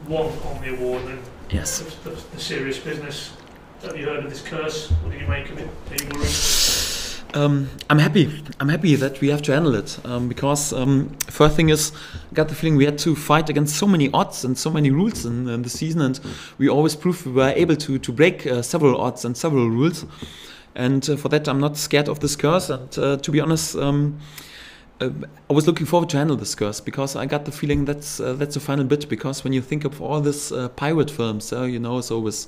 won on the award and yes, the serious business. Have you heard of this curse? What do you make of it? Are you worried? I'm happy. I'm happy that we have to handle it because first thing is, I got the feeling we had to fight against so many odds and so many rules in the season, and we always proved we were able to break several odds and several rules. And for that, I'm not scared of this curse. And to be honest, I was looking forward to handle this curse because I got the feeling that's the final bit. Because when you think of all these pirate films, you know, so with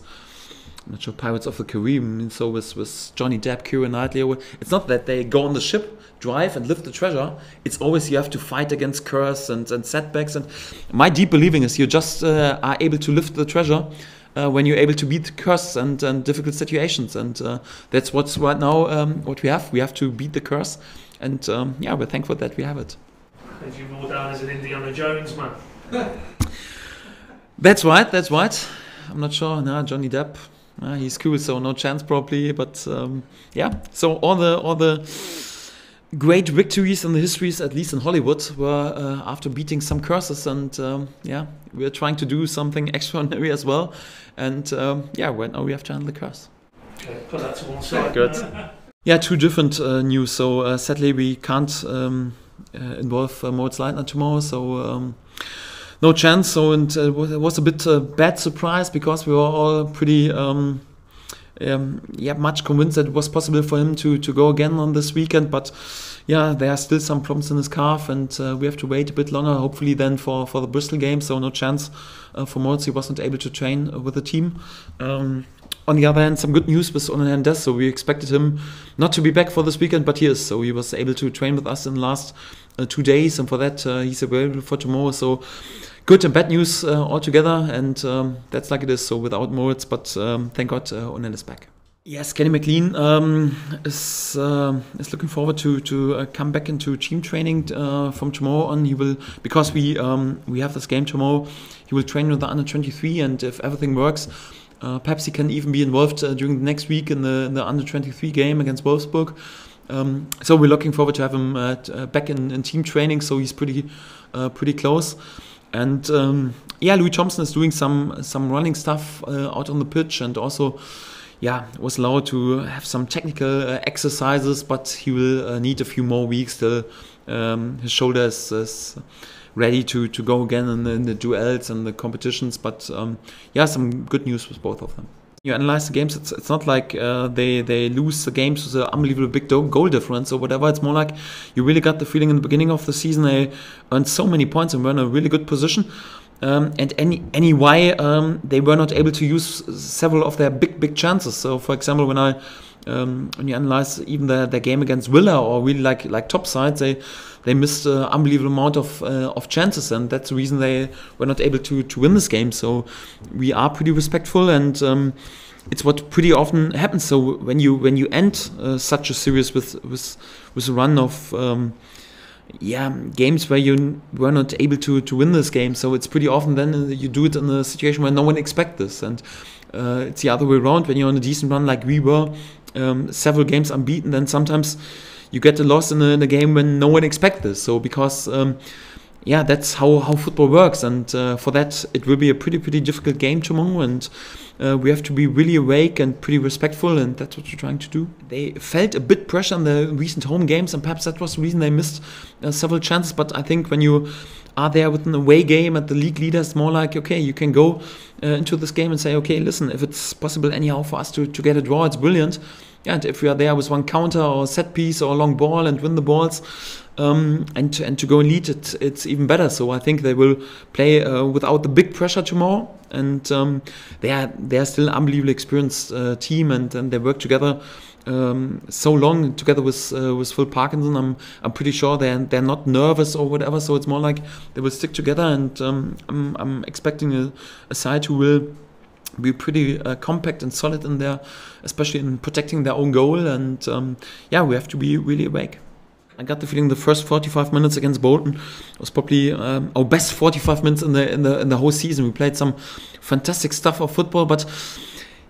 I'm not sure, Pirates of the Caribbean, so with Johnny Depp, Keira Knightley, it's not that they go on the ship, drive and lift the treasure. It's always you have to fight against curse and setbacks. And my deep believing is you just are able to lift the treasure when you're able to beat curse and difficult situations. And that's what's right now what we have. We have to beat the curse. And yeah, we're thankful that we have it. As you more down as an Indiana Jones man. That's right, that's right. I'm not sure. No, Johnny Depp. He's cool, so no chance probably. But yeah, so all the great victories in the histories, at least in Hollywood, were after beating some curses. And yeah, we're trying to do something extraordinary as well. And yeah, right now we have to handle the curse. Okay, put that to one side. Good. Yeah, two different news. So sadly we can't involve Moritz Leitner tomorrow. So no chance. So and it was a bit bad surprise because we were all pretty much convinced that it was possible for him to go again on this weekend. But yeah, there are still some problems in his calf, and we have to wait a bit longer. Hopefully then for the Bristol game. So no chance for Moritz. He wasn't able to train with the team. On the other hand, some good news with Onan Hernandez. So we expected him not to be back for this weekend, but he is. So he was able to train with us in the last 2 days, and for that he's available for tomorrow. So good and bad news altogether, and that's like it is. So without Moritz, but thank God Onan is back. Yes, Kenny McLean is looking forward to come back into team training from tomorrow on. He will, because we have this game tomorrow. He will train with the under 23, and if everything works, perhaps he can even be involved during the next week in the under 23 game against Wolfsburg. So we're looking forward to have him back in team training. So he's pretty close. And yeah, Louis Thompson is doing some running stuff out on the pitch, and also was allowed to have some technical exercises, but he will need a few more weeks till his shoulder is ready to go again in the duels and the competitions. But some good news with both of them. You analyze the games, it's not like they lose the games with an unbelievable big goal difference or whatever. It's more like you really got the feeling in the beginning of the season they earned so many points and were in a really good position. And anyway, they were not able to use several of their big chances. So, for example, when you analyze even their game against Villa or really like top sides, they missed an unbelievable amount of chances, and that's the reason they were not able to win this game. So we are pretty respectful, and it's what pretty often happens. So when you end such a series with a run of games where you were not able to win this game, so it's pretty often then you do it in a situation where no one expects this, and it's the other way around. When you're on a decent run like we were, several games unbeaten, then sometimes you get a loss in a game when no one expects this. So because that's how football works, and for that it will be a pretty difficult game tomorrow, and we have to be really awake and pretty respectful, and that's what we're trying to do. They felt a bit pressure in the recent home games, and perhaps that was the reason they missed several chances. But I think when you are there with an away game at the league leader, it's more like, okay, you can go into this game and say, okay, listen, if it's possible anyhow for us to get a draw, it's brilliant. Yeah, and if we are there with one counter or set piece or a long ball and win the balls, and to go and lead, it's even better. So I think they will play without the big pressure tomorrow, and they are still an unbelievably experienced team, and they work together so long together with Phil Parkinson. I'm pretty sure they're not nervous or whatever. So it's more like they will stick together, and I'm expecting a side who will be pretty compact and solid in there, especially in protecting their own goal. And we have to be really awake. I got the feeling the first 45 minutes against Bolton was probably our best 45 minutes in the whole season. We played some fantastic stuff of football, but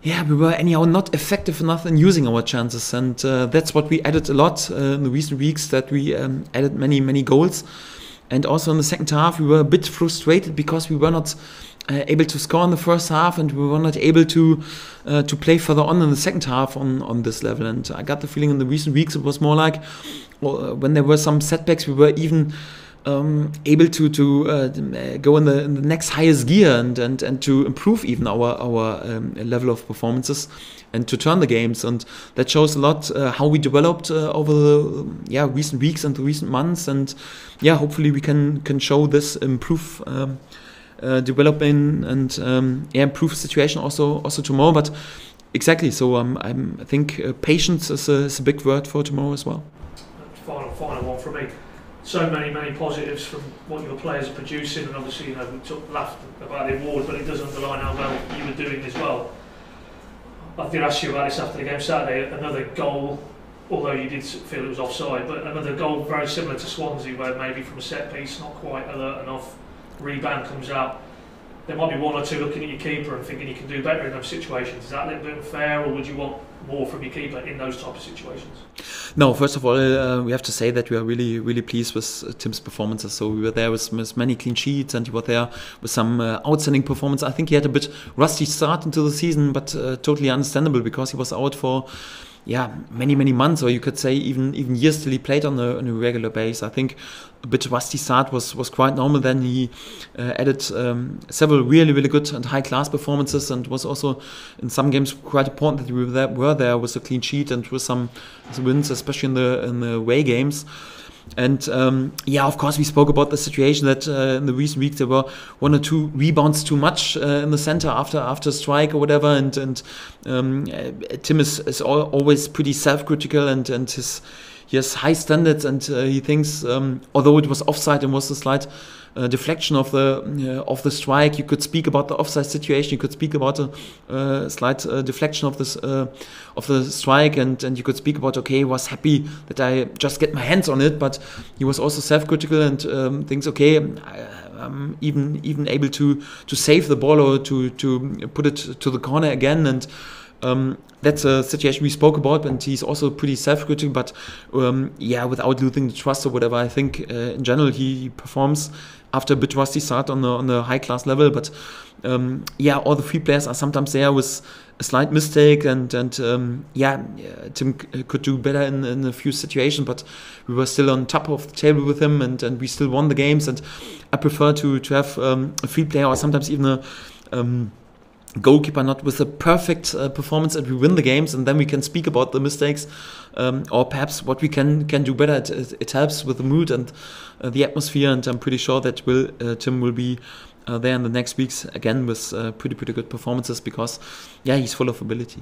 we were anyhow not effective enough in using our chances, and that's what we added a lot in the recent weeks, that we added many goals. And also in the second half we were a bit frustrated because we were not able to score in the first half, and we were not able to play further on in the second half on this level. And I got the feeling in the recent weeks it was more like when there were some setbacks, we were even able to go in the next highest gear and to improve even our level of performances and to turn the games. And that shows a lot how we developed over the recent weeks and the recent months. And hopefully we can show this improve developing and improve situation also tomorrow. But exactly, so I think patience is a big word for tomorrow as well. Final one from me. So many positives from what your players are producing, and obviously we laughed about the award, but it does underline how well you were doing as well. I did ask you about this after the game Saturday. Another goal, although you did feel it was offside, but another goal very similar to Swansea, where maybe from a set piece, not quite alert enough, rebound comes out. There might be one or two looking at your keeper and thinking you can do better in those situations. Is that a little bit unfair, or would you want more from your keeper in those type of situations? No, first of all, we have to say that we are really pleased with Tim's performances. So we were there with many clean sheets, and he was there with some outstanding performance. I think he had a bit rusty start into the season, but totally understandable because he was out for many months, or you could say even years till he played on a regular basis. I think a bit rusty start was quite normal. Then he added several really good and high class performances, and was also in some games quite important that we were there with a clean sheet and with some wins, especially in the away games. And of course we spoke about the situation that in the recent weeks there were one or two rebounds too much in the center after a strike or whatever, and Tim is always pretty self-critical, and he has high standards, and he thinks although it was offside and was a slight deflection of the strike, you could speak about the offside situation, you could speak about a slight deflection of the strike, and you could speak about, okay, he was happy that I just get my hands on it, but he was also self-critical and thinks, okay, I'm even able to save the ball or to put it to the corner again. And that's a situation we spoke about, and he's also pretty self-critical, but without losing the trust or whatever. I think in general he performs after a bit rusty start on the high class level, but all the three players are sometimes there with a slight mistake, and Tim could do better in a few situations, but we were still on top of the table with him, and we still won the games. And I prefer to have a free player, or sometimes even a goalkeeper not with a perfect performance, and we win the games, and then we can speak about the mistakes or perhaps what we can do better. It helps with the mood and the atmosphere, and I'm pretty sure that Tim will be there in the next weeks again with pretty good performances, because he's full of ability.